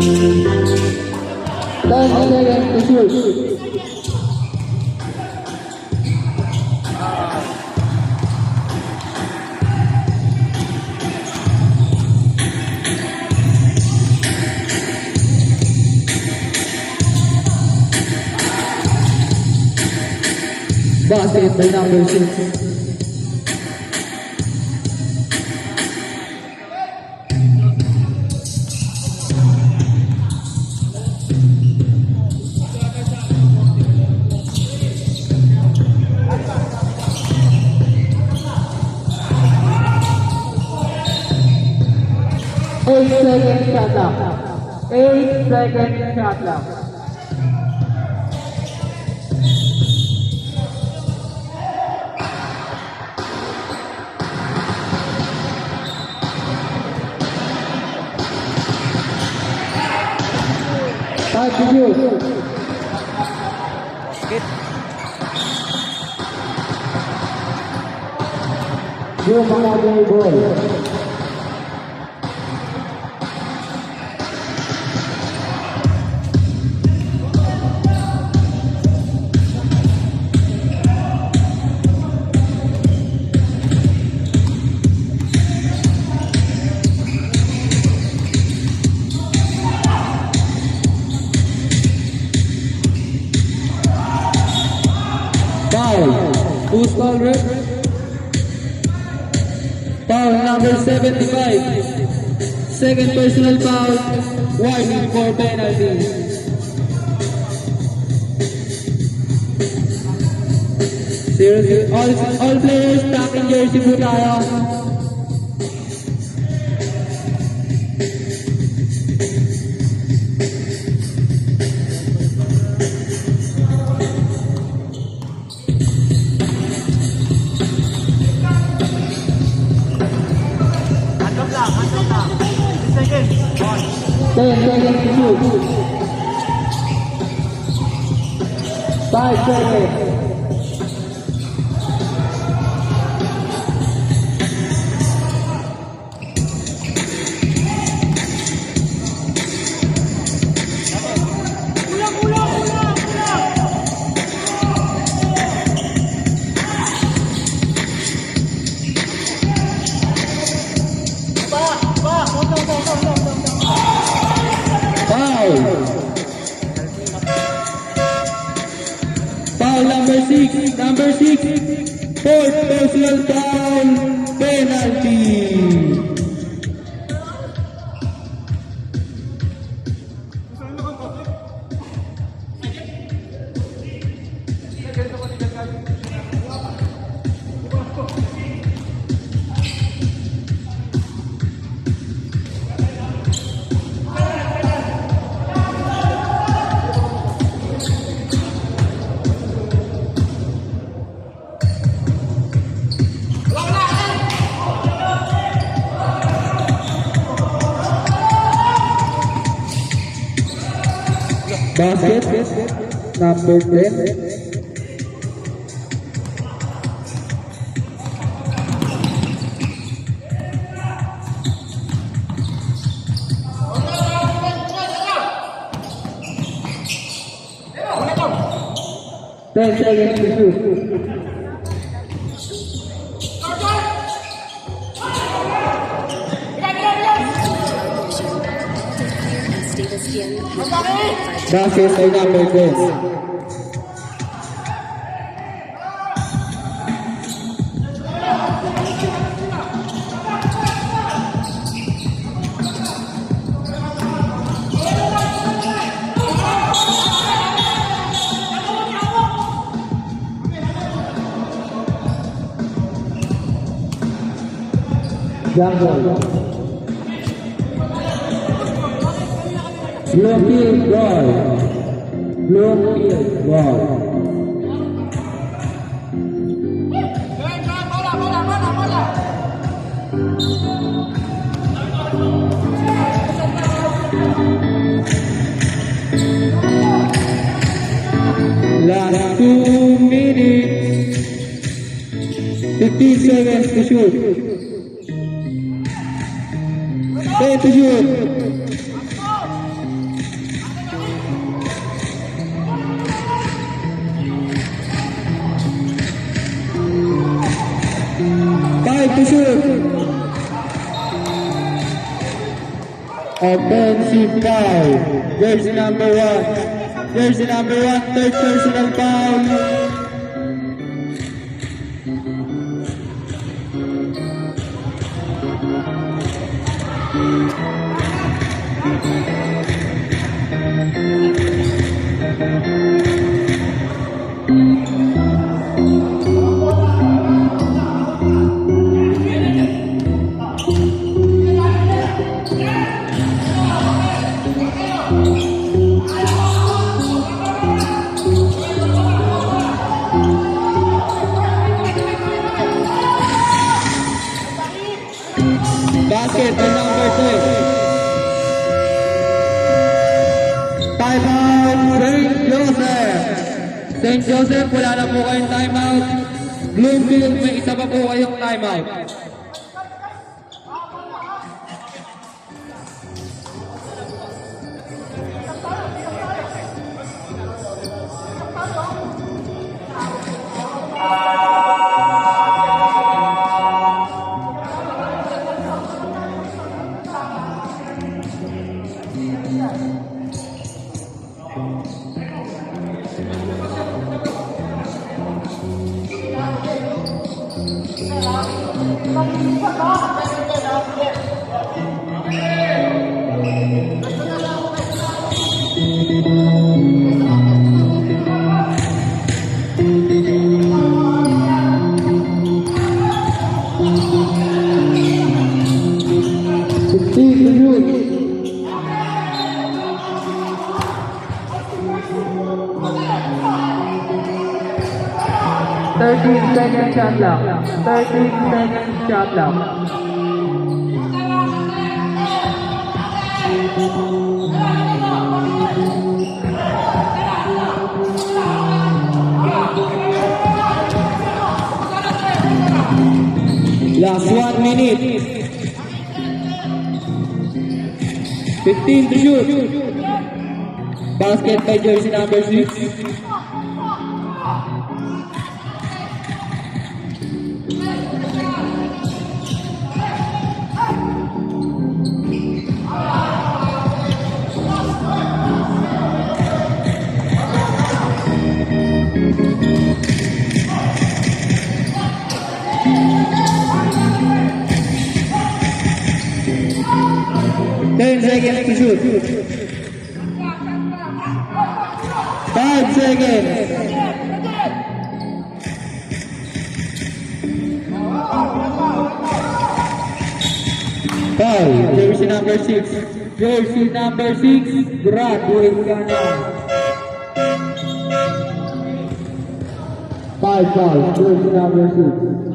10 seconds to shoot. Basket by number 6. Eight seconds shot clock. 8 seconds shot clock. Time to shoot. Yung mga ball. Who's called red? Foul number 75. Second personal foul. Warning for penalty. Seriously, all players back in jersey po tayo. Ten seconds to shoot. 5 seconds. Foul number 6. Number 6. Fourth personal foul. Penalty. Basket number 10. Ten seconds to shoot. Basket by number 10. Jungle. Blue field ball. Blue field ball. Last 2 minutes. 15 seconds to shoot. 10 to shoot. shoot. Offensive foul. Jersey number 1. Jersey number 1, third personal foul. Basket by number 10. Timeout, St. Joseph. St. Joseph, wala na po kayong timeout. Bloomfield, may isa pa po kayong timeout. Second shot clock. 13 seconds shot clock. Last 1 minute. 15 to shoot. Basket by jersey number 6. Ten seconds to shoot. 5 seconds. Foul. Jersey number 6. Jersey number 6. Graduate ka na. 5 fouls. Jersey number 6.